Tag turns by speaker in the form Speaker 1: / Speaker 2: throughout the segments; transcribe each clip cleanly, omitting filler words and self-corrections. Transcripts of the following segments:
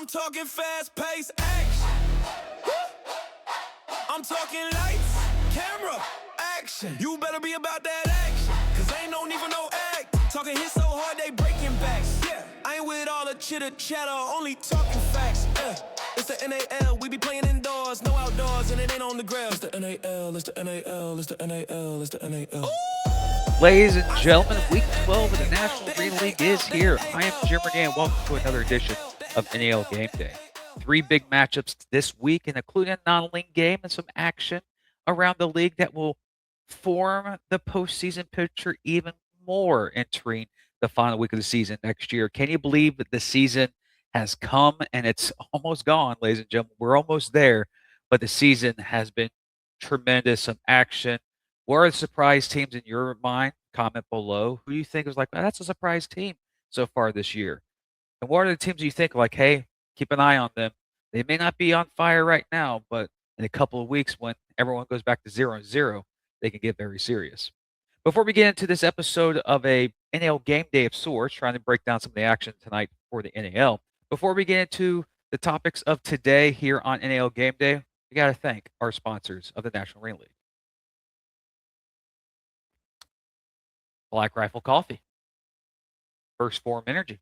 Speaker 1: I'm talking fast-paced action. I'm talking lights, camera, action. You better be about that action, cause ain't no need for no act. Talking hits so hard they breaking backs. Yeah, I ain't with all the chitter chatter, only talking facts. It's the NAL, we be playing indoors, no outdoors, and it ain't on the ground. It's the NAL, it's the NAL, it's the NAL, it's the NAL.
Speaker 2: Ladies and gentlemen, Week 12 of the National Arena League is here. I am Jim Renee, and welcome to another edition of NAL Gameday. 3 big matchups this week, including a non-league game and some action around the league that will form the postseason picture even more entering the final week of the season next year. Can you believe that the season has come and it's almost gone, ladies and gentlemen? We're almost there, but the season has been tremendous. Some action. What are the surprise teams in your mind? Comment below. Who do you think is like, that's a surprise team so far this year? And what are the teams you think like, hey, keep an eye on them? They may not be on fire right now, but in a couple of weeks when everyone goes back to 0-0, they can get very serious. Before we get into this episode of a NAL game day of sorts, trying to break down some of the action tonight for the NAL, before we get into the topics of today here on NAL Game Day, we got to thank our sponsors of the National Arena League. Black Rifle Coffee, First Form Energy,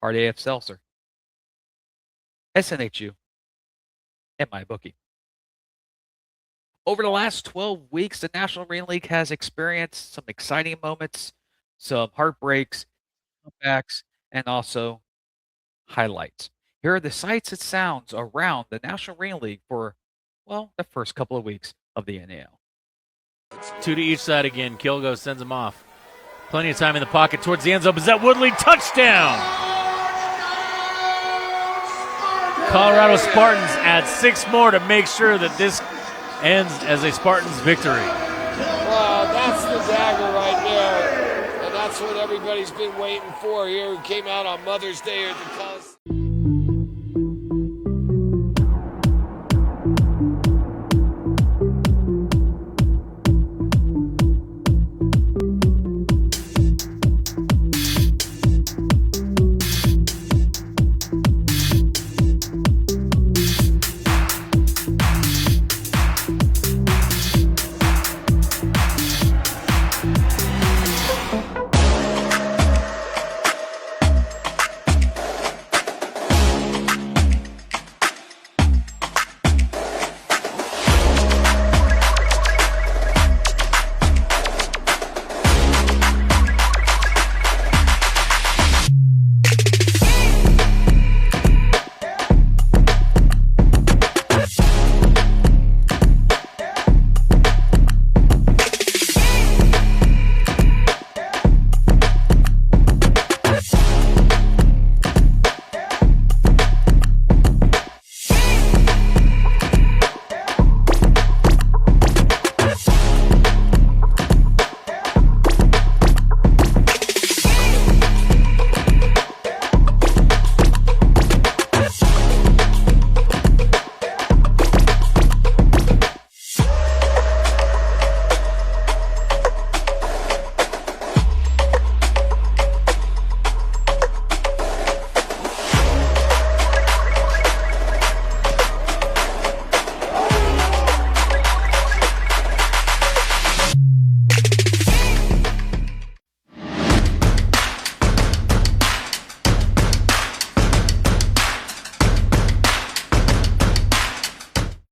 Speaker 2: Hard AF Seltzer, SNHU, and MyBookie. Over the last 12 weeks, the National Arena League has experienced some exciting moments, some heartbreaks, comebacks, and also highlights. Here are the sights and sounds around the National Arena League for, well, the first couple of weeks of the NAL.
Speaker 3: 2 to each side again. Kilgo sends him off. Plenty of time in the pocket towards the end zone. Is that Woodley? Touchdown! Colorado Spartans add 6 more to make sure that this ends as a Spartans victory.
Speaker 4: Well, that's the dagger right there. And that's what everybody's been waiting for here. Who came out on Mother's Day at the Coliseum.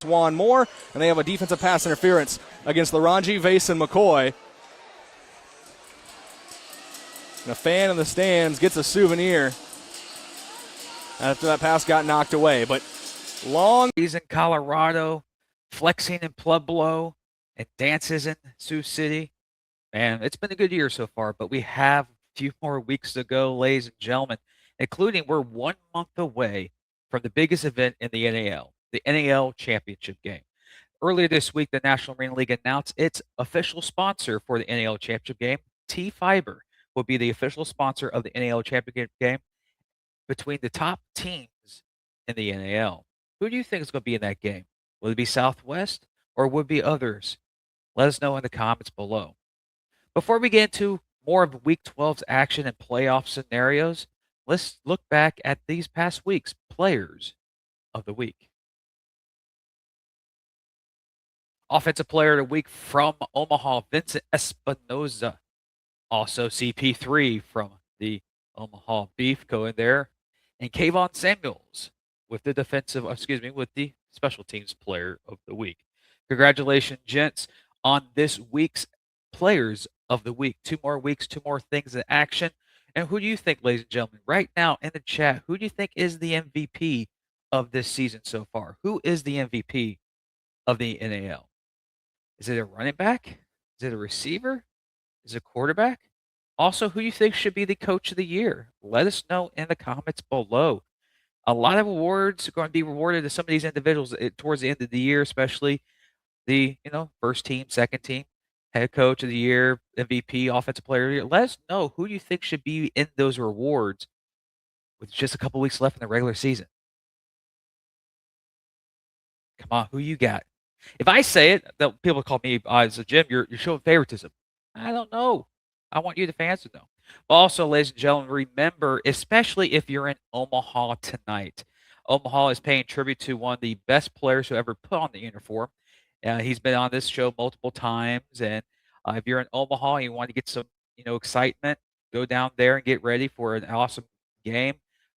Speaker 5: Juan Moore, and they have a defensive pass interference against Laranji, Vase, and McCoy. And a fan in the stands gets a souvenir after that pass got knocked away. But long.
Speaker 2: He's in Colorado, flexing in Pueblo, and dances in Sioux City. Man, it's been a good year so far, but we have a few more weeks to go, ladies and gentlemen, including we're 1 month away from the biggest event in the NAL, the NAL Championship game. Earlier this week, the National Arena League announced its official sponsor for the NAL Championship game. T-Fiber will be the official sponsor of the NAL Championship game between the top teams in the NAL. Who do you think is going to be in that game? Will it be Southwest or will it be others? Let us know in the comments below. Before we get into more of Week 12's action and playoff scenarios, let's look back at these past weeks' players of the week. Offensive player of the week from Omaha, Vincent Espinoza. Also CP3 from the Omaha Beef going there. And Kayvon Samuels with the with the special teams player of the week. Congratulations, gents, on this week's players of the week. 2 more weeks, 2 more things in action. And who do you think, ladies and gentlemen, right now in the chat, who do you think is the MVP of this season so far? Who is the MVP of the NAL? Is it a running back? Is it a receiver? Is it a quarterback? Also, who you think should be the coach of the year? Let us know in the comments below. A lot of awards are going to be rewarded to some of these individuals towards the end of the year, especially the first team, second team, head coach of the year, MVP, offensive player of the year. Let us know who you think should be in those rewards with just a couple weeks left in the regular season. Come on, who you got? If I say it, people call me as a Jim, you're showing favoritism. I don't know. I want you, the fans, to know. But also, ladies and gentlemen, remember, especially if you're in Omaha tonight, Omaha is paying tribute to one of the best players who ever put on the uniform. He's been on this show multiple times, and if you're in Omaha and you want to get some, excitement, go down there and get ready for an awesome game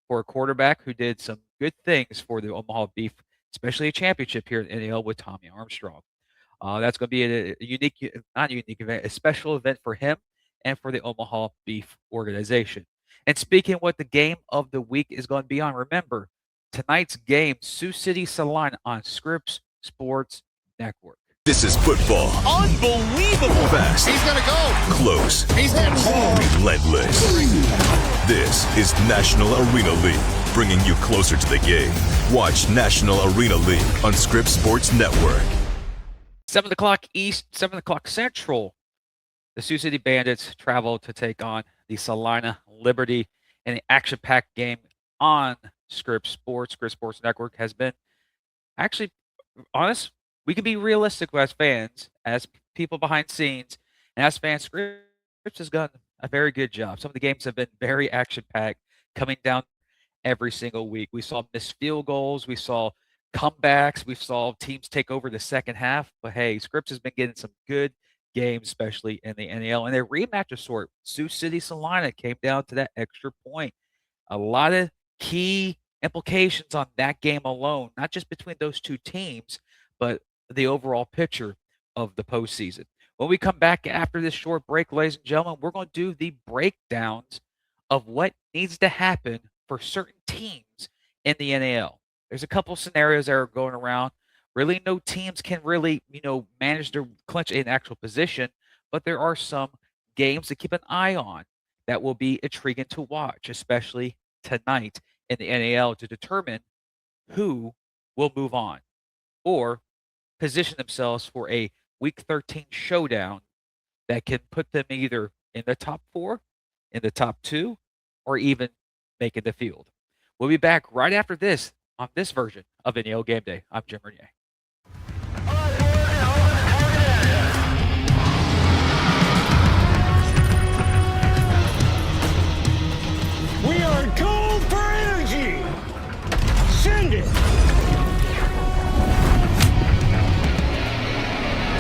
Speaker 2: for a quarterback who did some good things for the Omaha Beef, especially a championship here at NAL with Tommy Armstrong. That's going to be a unique, not a unique event, a special event for him and for the Omaha Beef organization. And speaking of what the game of the week is going to be on, remember, tonight's game, Sioux City Salina on Scripps Sports Network.
Speaker 6: This is football.
Speaker 7: Unbelievable.
Speaker 6: Fast.
Speaker 7: He's going to go.
Speaker 6: Close.
Speaker 7: He's at home.
Speaker 6: Relentless. This is National Arena League, bringing you closer to the game. Watch National Arena League on Scripps Sports Network.
Speaker 2: 7 o'clock East, 7 o'clock Central. The Sioux City Bandits travel to take on the Salina Liberty in an action-packed game on Scripps Sports. Scripps Sports Network has been actually honest. We can be realistic as fans, as people behind scenes, and as fans. Scripps has done a very good job. Some of the games have been very action-packed, coming down every single week. We saw missed field goals. We saw comebacks. We saw teams take over the second half. But hey, Scripps has been getting some good games, especially in the NAL. And a rematch of sort, Sioux City Salina came down to that extra point. A lot of key implications on that game alone, not just between those two teams, but the overall picture of the postseason. When we come back after this short break, ladies and gentlemen, we're going to do the breakdowns of what needs to happen for certain teams in the NAL. There's a couple scenarios that are going around. Really, no teams can really, manage to clinch an actual position, but there are some games to keep an eye on that will be intriguing to watch, especially tonight in the NAL, to determine who will move on or position themselves for a Week 13 showdown that can put them either in the top 4, in the top 2, or even making the field. We'll be back right after this on this version of NAL Game Day. I'm Jim Renier.
Speaker 8: We are gold for energy. Send it.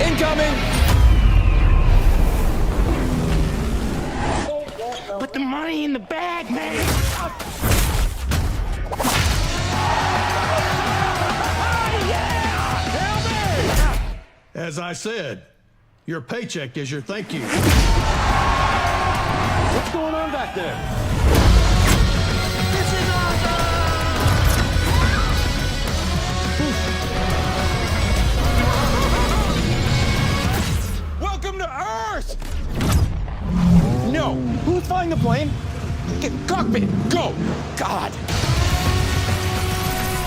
Speaker 4: Incoming.
Speaker 8: Put the money in the bag, man.
Speaker 9: As I said, your paycheck is your thank you.
Speaker 8: What's going on back there? This is awesome! Welcome to Earth! No. Who's flying the plane? Get cockpit. Go. God.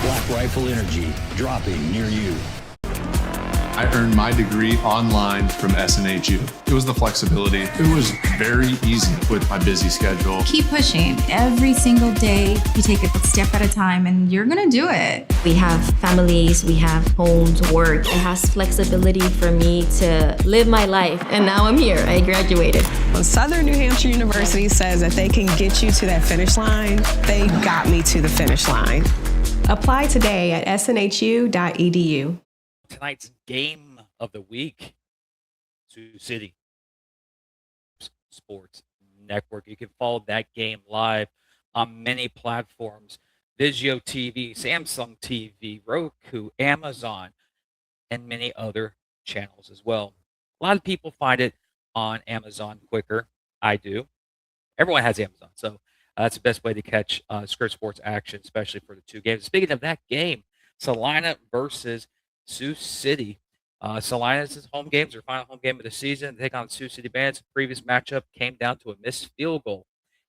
Speaker 10: Black Rifle Energy dropping near you. I earned my degree online from SNHU. It was the flexibility. It was very easy with my busy schedule.
Speaker 11: Keep pushing. Every single day, you take it a step at a time, and you're gonna do it.
Speaker 12: We have families, we have homes, work. It has flexibility for me to live my life, and now I'm here. I graduated.
Speaker 13: When Southern New Hampshire University says that they can get you to that finish line, they got me to the finish line. Apply today at snhu.edu.
Speaker 2: Tonight's game of the week, Sioux City Sports Network. You can follow that game live on many platforms: Vizio TV, Samsung TV, Roku, Amazon, and many other channels as well. A lot of people find it on Amazon quicker. I do. Everyone has Amazon, so that's the best way to catch Scripps Sports action, especially for the two games. Speaking of that game, Salina versus Sioux City. Salina's home games, their final home game of the season. They take on Sioux City Bandits. The previous matchup came down to a missed field goal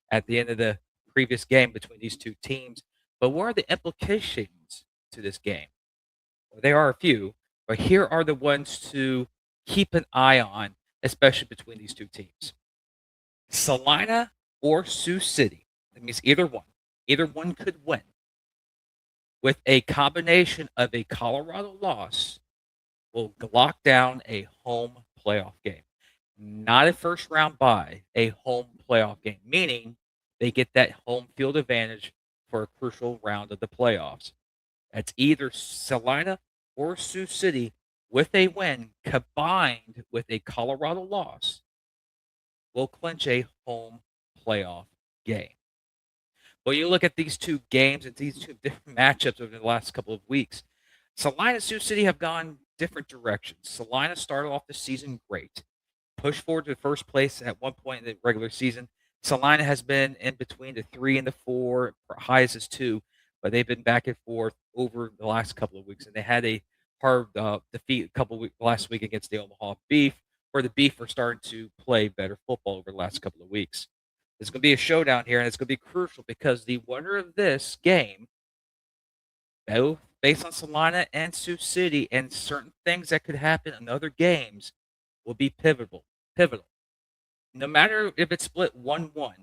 Speaker 2: at the end of the previous game between these two teams. But what are the implications to this game? Well, there are a few, but here are the ones to keep an eye on, especially between these two teams. Salina or Sioux City. That means either one. Either one could win. With a combination of a Colorado loss, will lock down a home playoff game. Not a first round bye, a home playoff game, meaning they get that home field advantage for a crucial round of the playoffs. That's either Salina or Sioux City with a win combined with a Colorado loss will clinch a home playoff game. Well, you look at these two games and these two different matchups over the last couple of weeks. Salina and Sioux City have gone different directions. Salina started off the season great, pushed forward to first place at one point in the regular season. Salina has been in between the 3 and the 4, highest is 2, but they've been back and forth over the last couple of weeks, and they had a hard defeat last week against the Omaha Beef, where the Beef are starting to play better football over the last couple of weeks. It's going to be a showdown here, and it's going to be crucial because the winner of this game, both based on Salina and Sioux City and certain things that could happen in other games, will be pivotal. No matter if it's split 1-1,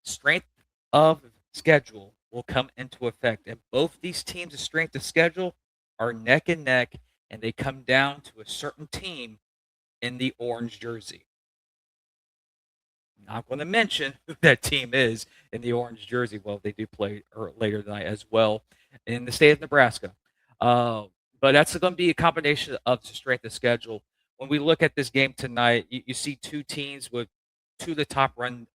Speaker 2: strength of schedule will come into effect. And both these teams' strength of schedule are neck and neck, and they come down to a certain team in the orange jersey. Not going to mention who that team is in the orange jersey. Well, they do play later tonight as well in the state of Nebraska. But that's going to be a combination of the strength of schedule. When we look at this game tonight, you see two teams with two of the top run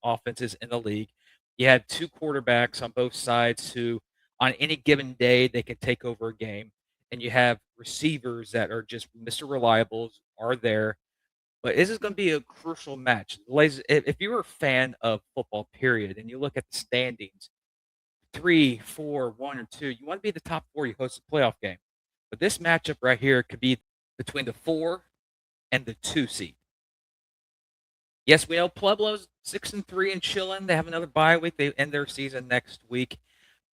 Speaker 2: offenses in the league. You have two quarterbacks on both sides who, on any given day, they can take over a game. And you have receivers that are just Mr. Reliables, are there. But this is going to be a crucial match. Ladies, if you're a fan of football, period, and you look at the standings, 3, 4, 1, or 2, you want to be the top 4, you host a playoff game. But this matchup right here could be between the 4 and the 2 seed. Yes, we know Pueblo's 6-3 and chilling. They have another bye week. They end their season next week.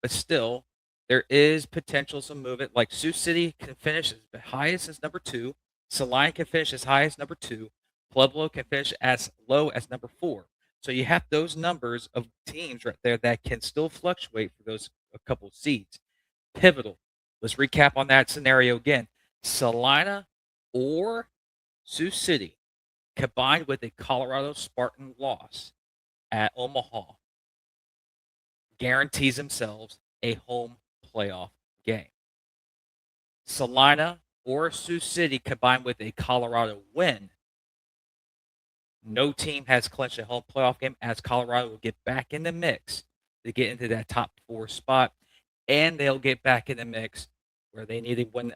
Speaker 2: But still, there is potential some movement. Like Sioux City can finish as highest as number 2. Salina can finish as high as number 2. Pueblo can finish as low as number 4. So you have those numbers of teams right there that can still fluctuate for those a couple of seeds. Pivotal. Let's recap on that scenario again. Salina or Sioux City combined with a Colorado Spartan loss at Omaha guarantees themselves a home playoff game. Salina or Sioux City combined with a Colorado win, no team has clinched a home playoff game, as Colorado will get back in the mix to get into that top 4 spot, and they'll get back in the mix where they need to win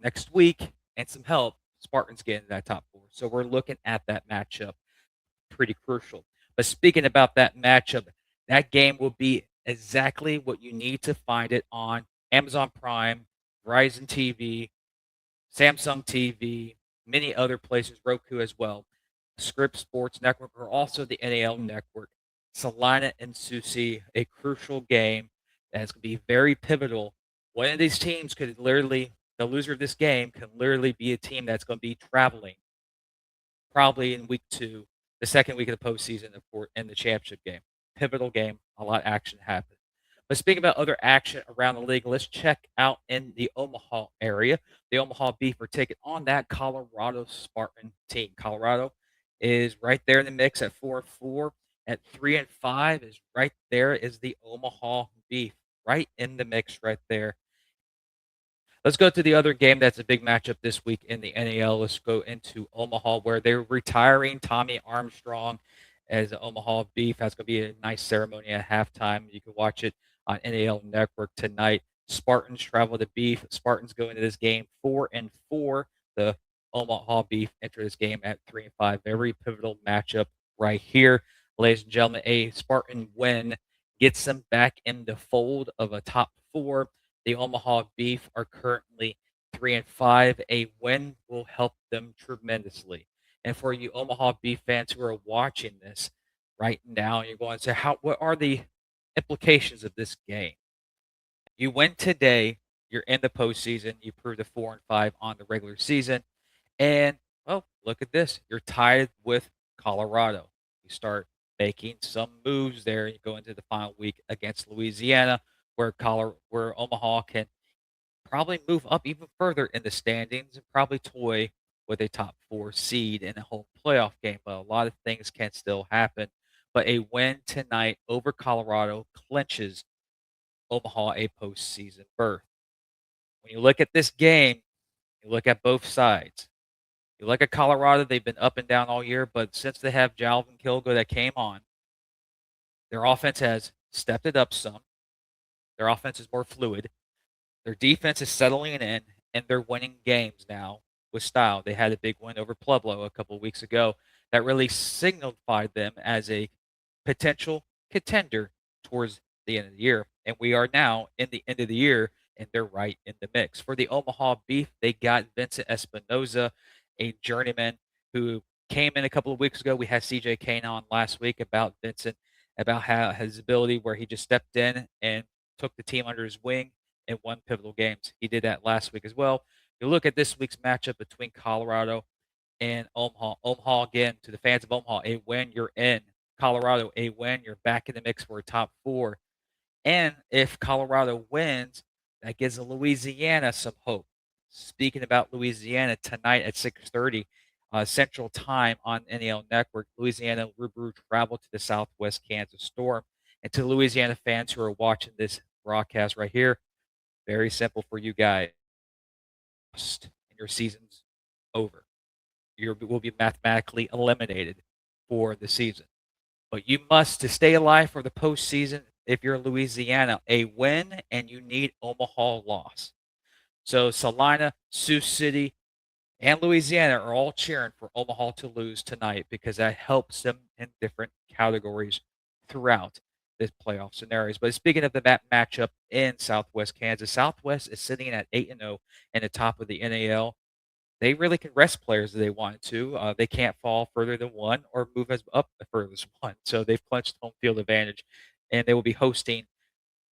Speaker 2: next week and some help. Spartans get into that top 4. So we're looking at that matchup. Pretty crucial. But speaking about that matchup, that game will be exactly what you need to find it on Amazon Prime, Verizon TV, Samsung TV, many other places, Roku as well. Scripps Sports Network, or also the NAL Network. Salina and Sioux City, a crucial game that's going to be very pivotal. One of these teams could literally the loser of this game can literally be a team that's going to be traveling probably in week 2, the second week of the postseason, in the championship game. Pivotal game, a lot of action happened. But speaking about other action around the league, let's check out in the Omaha area. The Omaha Beef are taking on that Colorado Spartan team. Colorado is right there in the mix at 4-4. At 3-5 is right there is the Omaha Beef, right in the mix right there. Let's go to the other game that's a big matchup this week in the NAL. Let's go into Omaha, where they're retiring Tommy Armstrong as the Omaha Beef. That's going to be a nice ceremony at halftime. You can watch it on NAL Network tonight. Spartans travel to Beef. Spartans go into this game 4-4. The Omaha Beef enter this game at 3-5. Very pivotal matchup right here. Ladies and gentlemen, a Spartan win gets them back in the fold of a top 4. The Omaha Beef are currently 3-5. A win will help them tremendously. And for you Omaha Beef fans who are watching this right now, you're going to say, what are the implications of this game? You win today, you're in the postseason, you prove the 4-5 on the regular season, and well, look at this. You're tied with Colorado. You start making some moves there. You go into the final week against Louisiana, where Omaha can probably move up even further in the standings and probably toy with a top 4 seed in a home playoff game. But a lot of things can still happen. But a win tonight over Colorado clinches Omaha a postseason berth. When you look at this game, you look at both sides. You look at Colorado, they've been up and down all year, but since they have Jalvin Kilgo that came on, their offense has stepped it up some. Their offense is more fluid. Their defense is settling in, and they're winning games now with style. They had a big win over Pueblo a couple of weeks ago that really signified them as a potential contender towards the end of the year. And we are now in the end of the year, and they're right in the mix. For the Omaha Beef, they got Vincent Espinoza, a journeyman who came in a couple of weeks ago. We had CJ Kane on last week about Vincent, about how his ability where he just stepped in and took the team under his wing and won pivotal games. He did that last week as well. You look at this week's matchup between Colorado and Omaha. Omaha, again, to the fans of Omaha, a win, you're in. Colorado, a win, you're back in the mix for a top 4. And if Colorado wins, that gives Louisiana some hope. Speaking about Louisiana, tonight at 6:30 Central Time on NAL Network, Louisiana Rougarou travel to the Southwest Kansas Storm. And to Louisiana fans who are watching this broadcast right here, very simple for you guys. And your season's over. You will be mathematically eliminated for the season. But you must, to stay alive for the postseason, if you're Louisiana, a win, and you need Omaha loss. So Salina, Sioux City, and Louisiana are all cheering for Omaha to lose tonight because that helps them in different categories throughout this playoff scenarios. But speaking of the matchup in Southwest Kansas, Southwest is sitting at 8-0 in the top of the NAL. They really can rest players if they wanted to. They can't fall further than 1 or move as up further than 1. So they've clinched home field advantage, and they will be hosting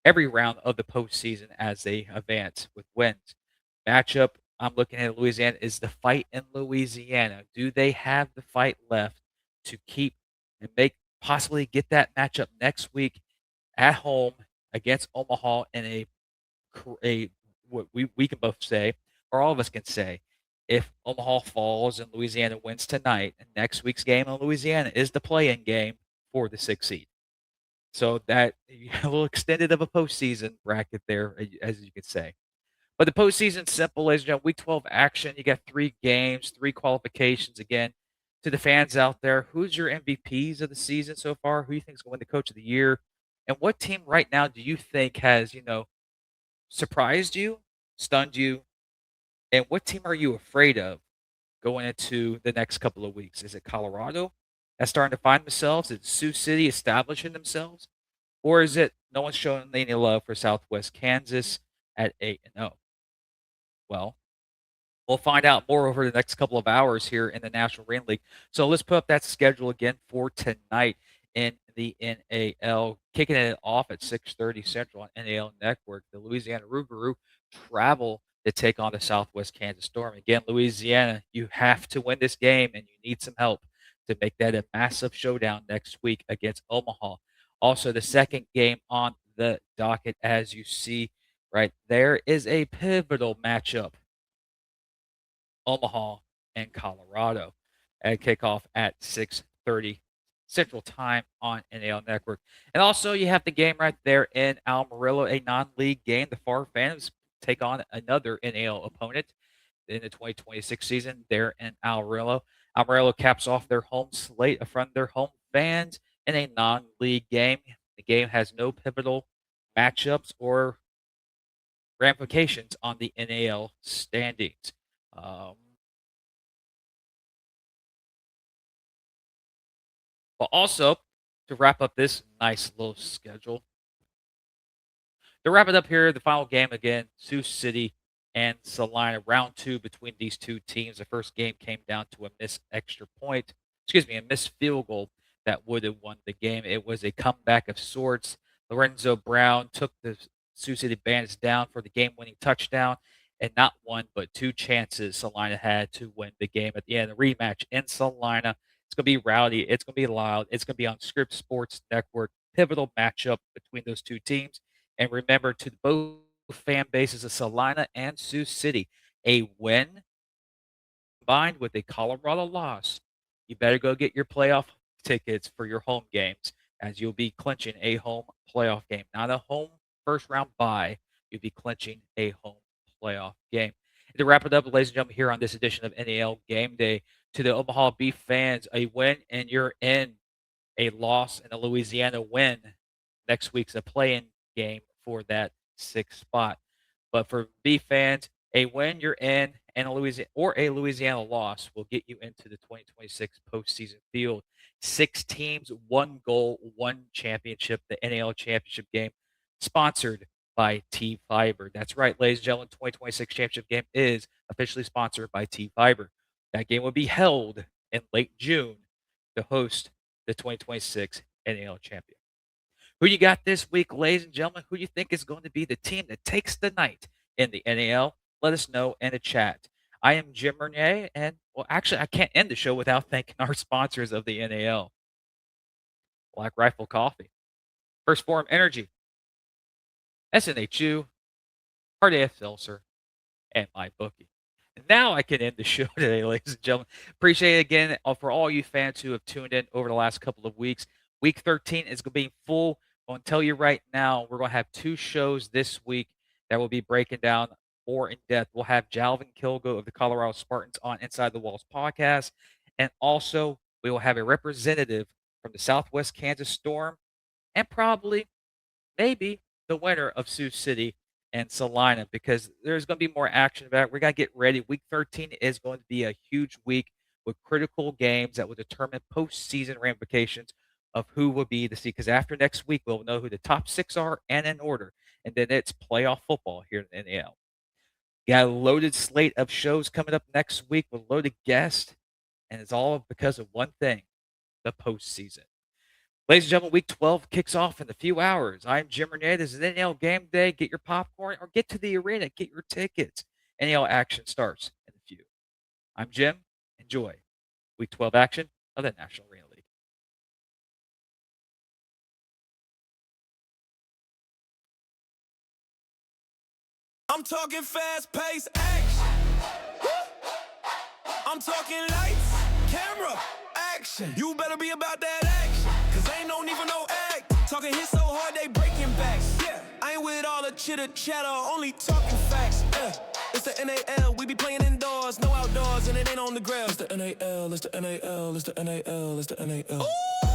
Speaker 2: every round of the postseason as they advance with wins. Matchup I'm looking at Louisiana is the fight in Louisiana. Do they have the fight left to keep and possibly get that matchup next week at home against Omaha in what we can both say, or all of us can say, if Omaha falls and Louisiana wins tonight, and next week's game in Louisiana is the play-in game for the 6th seed. So that a little extended of a postseason bracket there, as you could say. But the postseason's simple, ladies and gentlemen. Week 12 action. You got 3 games, 3 qualifications. Again, to the fans out there, who's your MVPs of the season so far? Who do you think is going to win the Coach of the Year? And what team right now do you think has, surprised you, stunned you, and what team are you afraid of going into the next couple of weeks? Is it Colorado that's starting to find themselves? Is it Sioux City establishing themselves? Or is it no one's showing any love for Southwest Kansas at 8-0? Well, we'll find out more over the next couple of hours here in the National Arena League. So let's put up that schedule again for tonight in the NAL. Kicking it off at 6:30 Central on NAL Network. The Louisiana Rougarou travel to take on the Southwest Kansas Storm. Again, Louisiana, you have to win this game, and you need some help to make that a massive showdown next week against Omaha. Also, the second game on the docket, as you see right there, is a pivotal matchup. Omaha and Colorado at kickoff at 6:30 Central Time on NAL Network. And also, you have the game right there in Amarillo, a non-league game. The Far Phantoms take on another NAL opponent in the 2026 season there in Amarillo. Amarillo caps off their home slate in front of their home fans in a non-league game. The game has no pivotal matchups or ramifications on the NAL standings. But also, to wrap up this nice little schedule, to wrap it up here, the final game again, Sioux City and Salina, round 2 between these two teams. The first game came down to a missed a missed field goal that would have won the game. It was a comeback of sorts. Lorenzo Brown took the Sioux City Bandits down for the game-winning touchdown, and not one but two chances Salina had to win the game at the end. The rematch in Salina. It's going to be rowdy. It's going to be loud. It's going to be on Scripps Sports Network. Pivotal matchup between those two teams. And remember, to both fan bases of Salina and Sioux City, a win combined with a Colorado loss, you better go get your playoff tickets for your home games, as you'll be clinching a home playoff game. Not a home first-round bye. You'll be clinching a home playoff game. And to wrap it up, ladies and gentlemen, here on this edition of NAL Game Day, to the Omaha Beef fans, a win and you're in. A loss and a Louisiana win next week's a play-in game for that 6th spot. But for Beef fans, a win you're in and a Louisiana loss will get you into the 2026 postseason field. 6 teams, 1 goal, 1 championship, the NAL championship game, sponsored by T-Fiber. That's right, ladies and gentlemen, 2026 championship game is officially sponsored by T-Fiber. That game will be held in late June to host the 2026 NAL champion. Who you got this week, ladies and gentlemen? Who you think is going to be the team that takes the night in the NAL? Let us know in the chat. I am Jim Renier, and well, actually, I can't end the show without thanking our sponsors of the NAL: Black Rifle Coffee, First Forum Energy, SNHU, Hard AF Seltzer, and MyBookie. Now I can end the show today, ladies and gentlemen. Appreciate it again for all you fans who have tuned in over the last couple of weeks. Week 13 is going to be full. I'm going to tell you right now, we're going to have 2 shows this week that will be breaking down more in depth. We'll have Jalvin Kilgo of the Colorado Spartans on Inside the Walls podcast. And also, we will have a representative from the Southwest Kansas Storm and probably, maybe, the winner of Sioux City and Salina, because there's going to be more action back. We got to get ready. Week 13 is going to be a huge week with critical games that will determine postseason ramifications of who will be the seed. Because after next week, we'll know who the top 6 are and in order. And then it's playoff football here in the NAL. Got a loaded slate of shows coming up next week with loaded guests. And it's all because of one thing: the postseason. Ladies and gentlemen, Week 12 kicks off in a few hours. I'm Jim Renier. This is NAL Game Day. Get your popcorn or get to the arena. Get your tickets. NAL action starts in a few. I'm Jim. Enjoy Week 12 action of the National Arena League.
Speaker 1: I'm talking fast-paced action. I'm talking lights, camera, action. You better be about that action, cause ain't no need for no act. Talking hits so hard they breaking backs. Yeah, I ain't with all the chitter chatter, only talking facts. It's the NAL, we be playing indoors, no outdoors, and it ain't on the ground. It's the NAL, it's the NAL, it's the NAL, it's the NAL. Ooh!